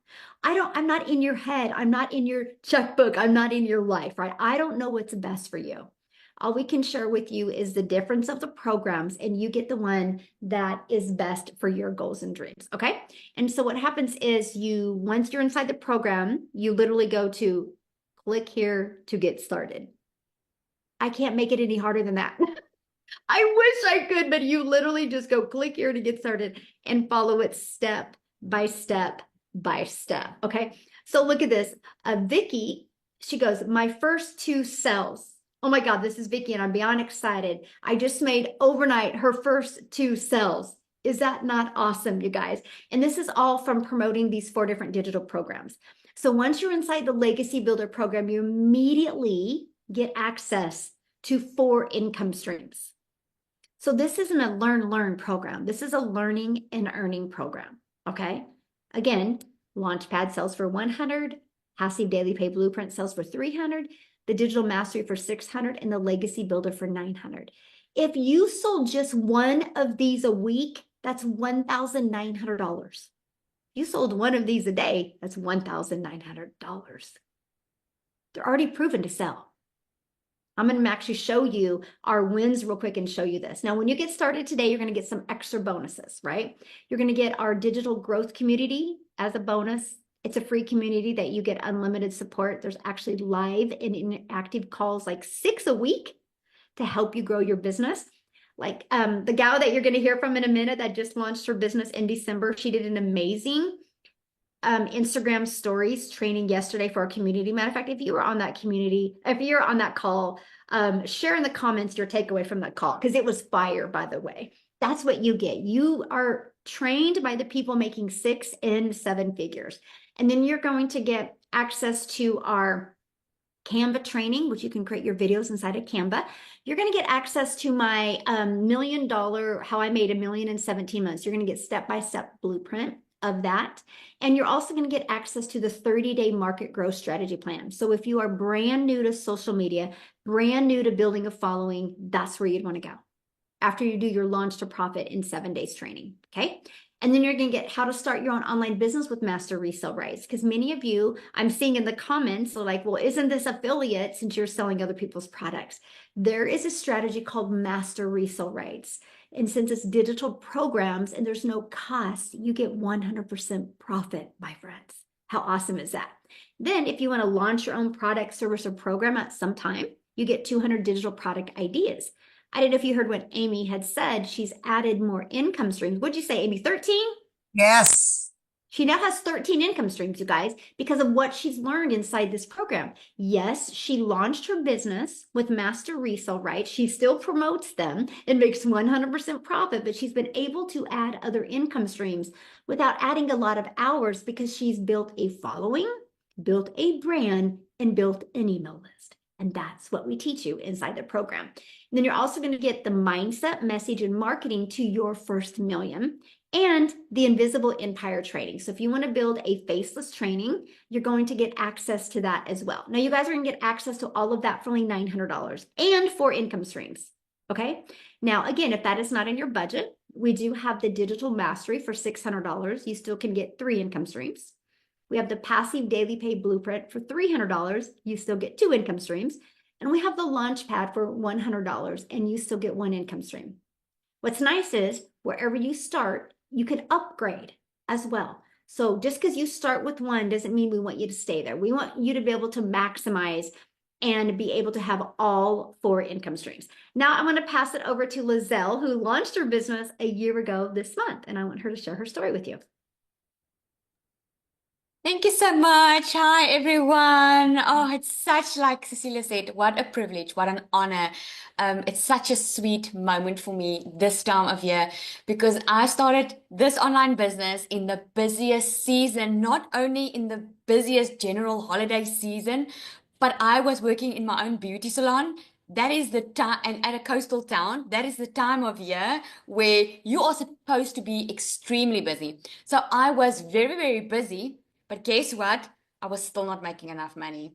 Speaker 1: I'm not in your head. I'm not in your checkbook. I'm not in your life, right? I don't know what's best for you. All we can share with you is the difference of the programs, and you get the one that is best for your goals and dreams, okay? And so what happens is once you're inside the program, you literally go to click here to get started. I can't make it any harder than that. I wish I could, but you literally just go click here to get started and follow it step by step by step, okay? So look at this. Vicky, she goes, my first 2 sales. Oh my God, this is Vicky, and I'm beyond excited. I just made overnight her first 2 sales. Is that not awesome, you guys? And this is all from promoting these 4 different digital programs. So once you're inside the Legacy Builder program, you immediately get access to 4 income streams. So this isn't a learn program. This is a learning and earning program, okay? Again, Launchpad sells for $100, Passive Daily Pay Blueprint sells for $300, the Digital Mastery for $600, and the Legacy Builder for $900. If you sold just one of these a week, that's $1,900. You sold one of these a day, that's $1,900. They're already proven to sell. I'm going to actually show you our wins real quick and show you this. Now, when you get started today, you're going to get some extra bonuses, right? You're going to get our digital growth community as a bonus. It's a free community that you get unlimited support. There's actually live and interactive calls, like 6 a week, to help you grow your business. Like the gal that you're going to hear from in a minute that just launched her business in December, she did an amazing Instagram stories training yesterday for our community. Matter of fact, if you were on that community, if you're on that call, share in the comments your takeaway from that call, because it was fire, by the way. That's what you get. You are trained by the people making 6 and 7 figures. And then you're going to get access to our Canva training, which you can create your videos inside of Canva. You're going to get access to my $1 million, how I made $1 million in 17 months. You're going to get step-by-step blueprint of that. And you're also going to get access to the 30-day market growth strategy plan. So if you are brand new to social media, brand new to building a following, that's where you'd want to go after you do your launch to profit in 7 days training. Okay. And then you're going to get how to start your own online business with master resale rights. Because many of you, I'm seeing in the comments, are like, well, isn't this affiliate since you're selling other people's products? There is a strategy called master resale rights. And since it's digital programs and there's no cost, you get 100% profit, my friends. How awesome is that? Then if you want to launch your own product, service, or program at some time, you get 200 digital product ideas. I don't know if you heard what Amy had said. She's added more income streams. What'd you say, Amy? 13?
Speaker 3: Yes.
Speaker 1: She now has 13 income streams, you guys, because of what she's learned inside this program. Yes, she launched her business with master resale rights. She still promotes them and makes 100% profit, but she's been able to add other income streams without adding a lot of hours because she's built a following, built a brand, and built an email list. And that's what we teach you inside the program. And then you're also going to get the mindset, message, and marketing to your first million and the invisible empire training. So if you want to build a faceless training, you're going to get access to that as well. Now you guys are going to get access to all of that for only $900 and 4 income streams. Okay. Now, again, if that is not in your budget, we do have the digital mastery for $600. You still can get 3 income streams. We have the passive daily pay blueprint for $300. You still get 2 income streams. And we have the Launchpad for $100 and you still get 1 income stream. What's nice is wherever you start, you can upgrade as well. So just because you start with 1 doesn't mean we want you to stay there. We want you to be able to maximize and be able to have all 4 income streams. Now I'm going to pass it over to Lizelle, who launched her business a year ago this month, and I want her to share her story with you.
Speaker 4: Thank you so much. Hi, everyone. Oh, it's such, like Cecilia said, what a privilege, what an honor. It's such a sweet moment for me this time of year because I started this online business in the busiest season, not only in the busiest general holiday season, but I was working in my own beauty salon that is the time, and at a coastal town, that is the time of year where you are supposed to be extremely busy. So I was very, very busy, but guess what? I was still not making enough money.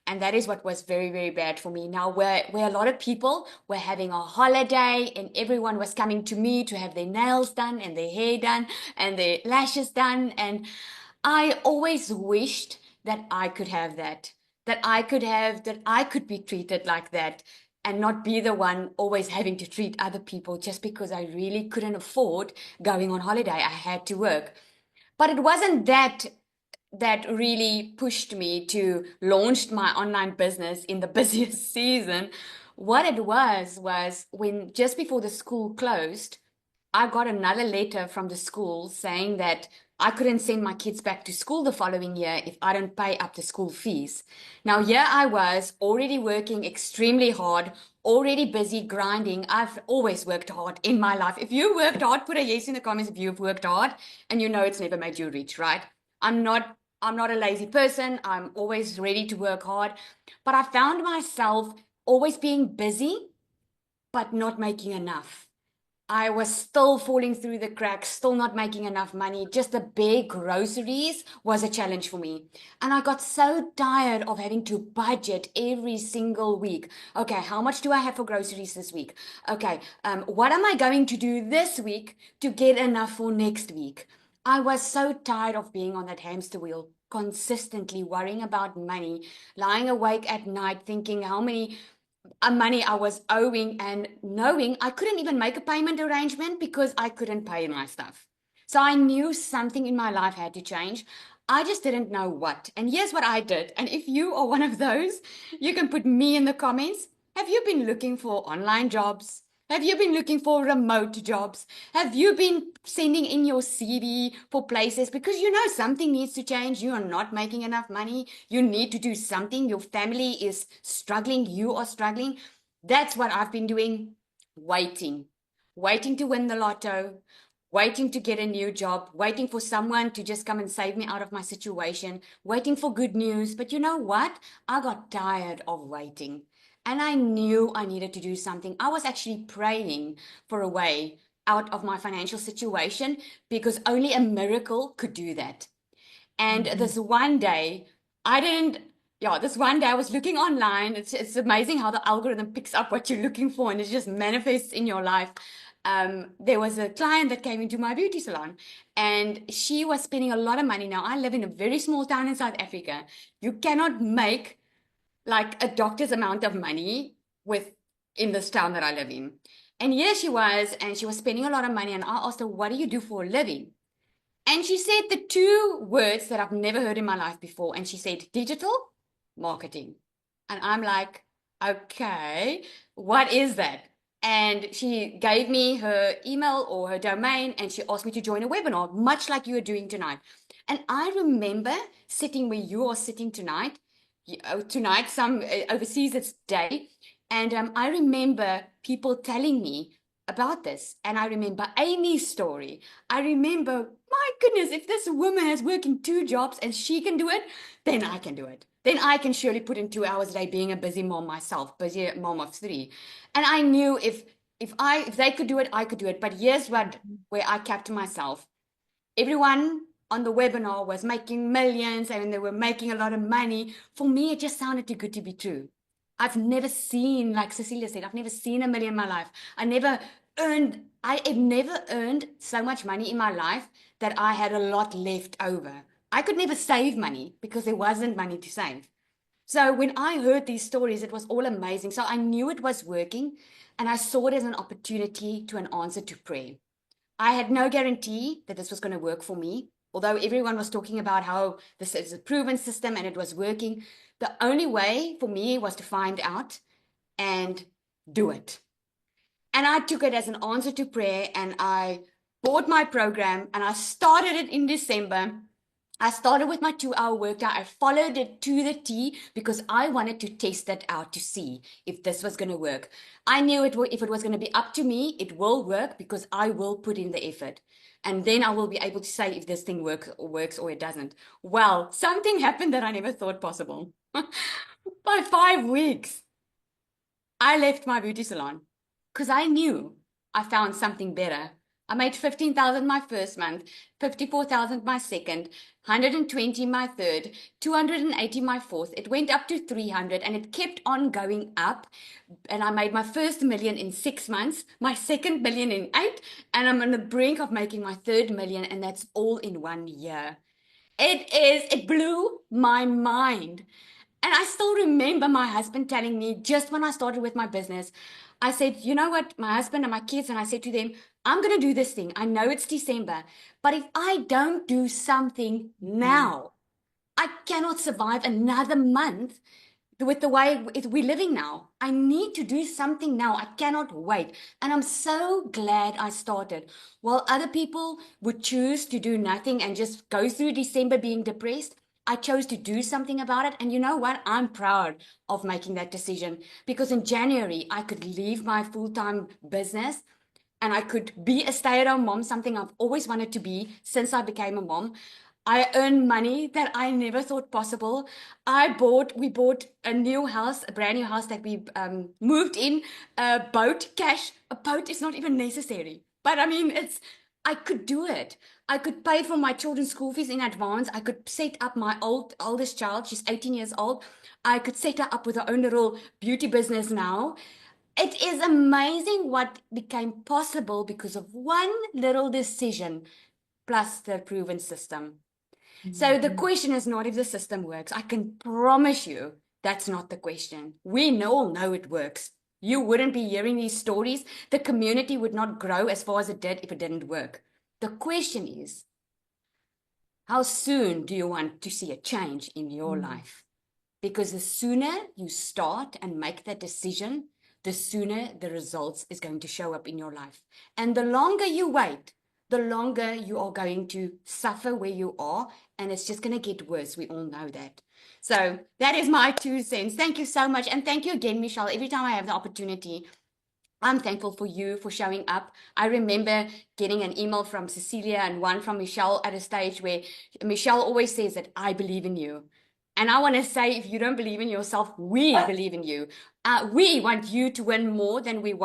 Speaker 4: And that is what was very, very bad for me. Now, where a lot of people were having a holiday and everyone was coming to me to have their nails done and their hair done and their lashes done. And I always wished that I could have that, that I could be treated like that and not be the one always having to treat other people just because I really couldn't afford going on holiday. I had to work. But it wasn't that really pushed me to launch my online business in the busiest season. What it was when just before the school closed, I got another letter from the school saying that I couldn't send my kids back to school the following year if I don't pay up the school fees. Now, here I was already working extremely hard, already busy grinding. I've always worked hard in my life. If you worked hard, put a yes in the comments if you've worked hard, and you know it's never made you rich, right? I'm not a lazy person. I'm always ready to work hard. But I found myself always being busy, but not making enough. I was still falling through the cracks, still not making enough money. Just the bare groceries was a challenge for me. And I got so tired of having to budget every single week. Okay, how much do I have for groceries this week? Okay, what am I going to do this week to get enough for next week? I was so tired of being on that hamster wheel, consistently worrying about money, lying awake at night thinking how many money I was owing and knowing I couldn't even make a payment arrangement because I couldn't pay my stuff. So I knew something in my life had to change. I just didn't know what. And here's what I did. And if you are one of those, you can put me in the comments. Have you been looking for online jobs? Have you been looking for remote jobs? Have you been sending in your CV for places because you know something needs to change? You are not making enough money. You need to do something. Your family is struggling. You are struggling. That's what I've been doing. Waiting to win the lotto, waiting to get a new job, waiting for someone to just come and save me out of my situation, waiting for good news. But you know what? I got tired of waiting. And I knew I needed to do something. I was actually praying for a way out of my financial situation because only a miracle could do that. And this one day, I was looking online. It's amazing how the algorithm picks up what you're looking for and it just manifests in your life. There was a client that came into my beauty salon and she was spending a lot of money. Now, I live in a very small town in South Africa. You cannot make like a doctor's amount of money in this town that I live in. And here she was, and she was spending a lot of money. And I asked her, what do you do for a living? And she said the two words that I've never heard in my life before. And she said, digital marketing. And I'm like, okay, what is that? And she gave me her email or her domain, and she asked me to join a webinar, much like you are doing tonight. And I remember sitting where you are sitting tonight. Tonight, some overseas it's day. And I remember people telling me about this. And I remember Amy's story. I remember, my goodness, if this woman is working 2 jobs and she can do it, then I can do it. Then I can surely put in 2 hours a day being a busy mom myself, busy mom of 3. And I knew if they could do it, I could do it. But here's where I kept myself. Everyone on the webinar was making millions and they were making a lot of money. For me, it just sounded too good to be true. I've never seen, like Cecilia said, I've never seen $1 million in my life. I have never earned so much money in my life that I had a lot left over. I could never save money because there wasn't money to save. So when I heard these stories, it was all amazing. So I knew it was working and I saw it as an opportunity to an answer to prayer. I had no guarantee that this was going to work for me. Although everyone was talking about how this is a proven system and it was working, the only way for me was to find out and do it. And I took it as an answer to prayer and I bought my program and I started it in December. I started with my 2-hour workout. I followed it to the T because I wanted to test it out to see if this was going to work. I knew if it was going to be up to me, it will work because I will put in the effort. And then I will be able to say if this thing works or it doesn't. Well, something happened that I never thought possible. By 5 weeks, I left my beauty salon because I knew I found something better. I made 15,000 my first month, 54,000 my second, 120 my third, 280 my fourth. It went up to 300 and it kept on going up. And I made my first million in 6 months, my second million in 8, and I'm on the brink of making my third million, and that's all in 1 year. It blew my mind. And I still remember my husband telling me just when I started with my business, I said, you know what, my husband and my kids, and I said to them, I'm going to do this thing. I know it's December, but if I don't do something now, I cannot survive another month with the way we're living now. I need to do something now. I cannot wait. And I'm so glad I started. While other people would choose to do nothing and just go through December being depressed, I chose to do something about it. And you know what? I'm proud of making that decision because in January, I could leave my full-time business and I could be a stay-at-home mom, something I've always wanted to be since I became a mom. I earned money that I never thought possible. We bought a new house, a brand new house that we moved in, a boat, cash. A boat is not even necessary. But I mean, I could do it. I could pay for my children's school fees in advance. I could set up my oldest child, she's 18 years old. I could set her up with her own little beauty business now. It is amazing what became possible because of one little decision plus the proven system. So the question is not if the system works. I can promise you that's not the question. We all know it works. You wouldn't be hearing these stories. The community would not grow as far as it did if it didn't work. The question is, how soon do you want to see a change in your life? Because the sooner you start and make that decision, the sooner the results is going to show up in your life. And the longer you wait, the longer you are going to suffer where you are, and it's just going to get worse. We all know that. So that is my 2 cents. Thank you so much. And thank you again, Michelle. Every time I have the opportunity, I'm thankful for you for showing up. I remember getting an email from Cecilia and one from Michelle at a stage where Michelle always says that I believe in you. And I want to say, if you don't believe in yourself, we believe in you. We want you to win more than you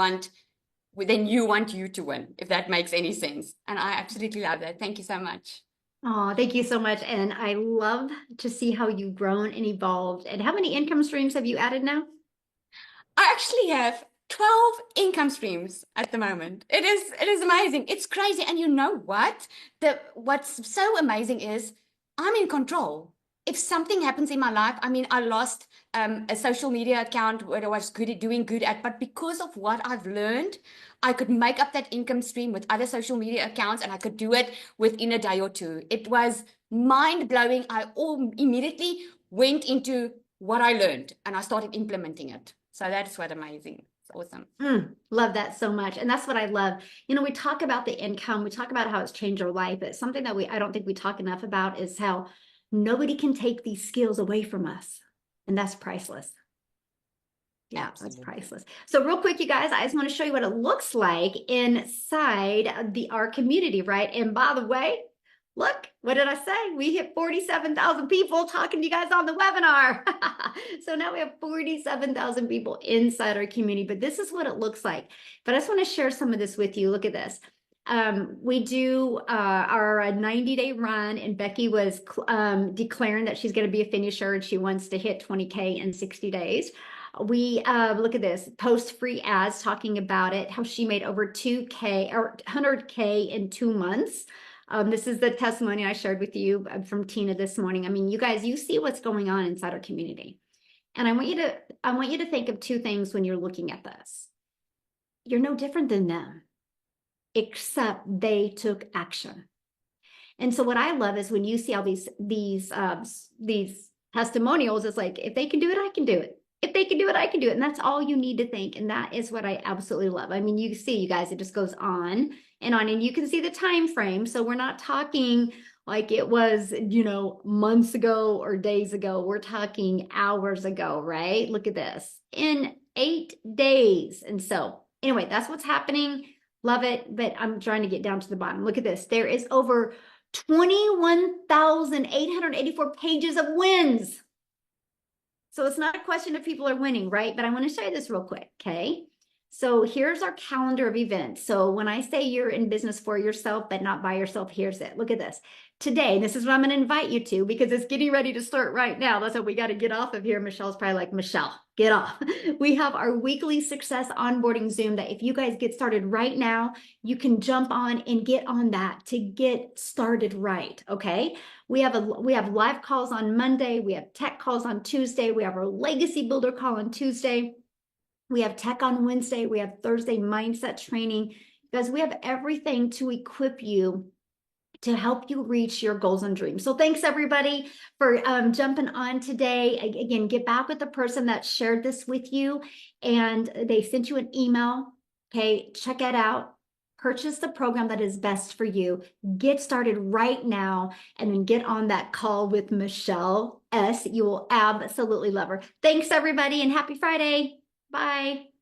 Speaker 4: want you to win, if that makes any sense. And I absolutely love that. Thank you so much.
Speaker 1: Oh, thank you so much. And I love to see how you've grown and evolved. And how many income streams have you added now?
Speaker 4: I actually have 12 income streams at the moment. It is amazing. It's crazy. And you know what? What's so amazing is I'm in control. If something happens in my life, I mean, I lost a social media account where I was doing good at, but because of what I've learned, I could make up that income stream with other social media accounts and I could do it within a day or two. It was mind-blowing. I immediately went into what I learned and I started implementing it. So that's what amazing. It's awesome.
Speaker 1: Love that so much. And that's what I love. You know, we talk about the income, we talk about how it's changed our life, but something that I don't think we talk enough about is how nobody can take these skills away from us. And that's priceless. Yeah, that's priceless. So real quick, you guys, I just want to show you what it looks like inside our community, right? And by the way, look, what did I say? We hit 47,000 people talking to you guys on the webinar. So now we have 47,000 people inside our community, but this is what it looks like. But I just want to share some of this with you. Look at this. We do our 90-day run, and Becky was declaring that she's going to be a finisher and she wants to hit 20K in 60 days. We look at this, post free ads talking about it, how she made over 2K or 100K in 2 months. This is the testimony I shared with you from Tina this morning. I mean, you guys, you see what's going on inside our community. And I want you to think of 2 things when you're looking at this. You're no different than them, except they took action. And so what I love is when you see all these testimonials, it's like, if they can do it, I can do it. If they can do it, I can do it. And that's all you need to think. And that is what I absolutely love. I mean, you see, you guys, it just goes on, and you can see the time frame. So we're not talking like it was, you know, months ago or days ago. We're talking hours ago, right? Look at this, in 8 days. And so anyway, that's what's happening. Love it. But I'm trying to get down to the bottom. Look at this. There is over 21,884 pages of wins. So it's not a question if people are winning, right? But I want to show you this real quick, okay? So here's our calendar of events. So when I say you're in business for yourself, but not by yourself, here's it. Look at this. Today, this is what I'm going to invite you to because it's getting ready to start right now. That's what we got to get off of here. Michelle's probably like, Michelle, get off. We have our weekly success onboarding Zoom that if you guys get started right now, you can jump on and get on that to get started right, okay? We have live calls on Monday. We have tech calls on Tuesday. We have our legacy builder call on Tuesday. We have tech on Wednesday. We have Thursday mindset training. Guys, we have everything to equip you to help you reach your goals and dreams. So thanks everybody for jumping on today. Again, get back with the person that shared this with you and they sent you an email. Okay, check it out. Purchase the program that is best for you. Get started right now and then get on that call with Michelle S. You will absolutely love her. Thanks everybody and happy Friday. Bye.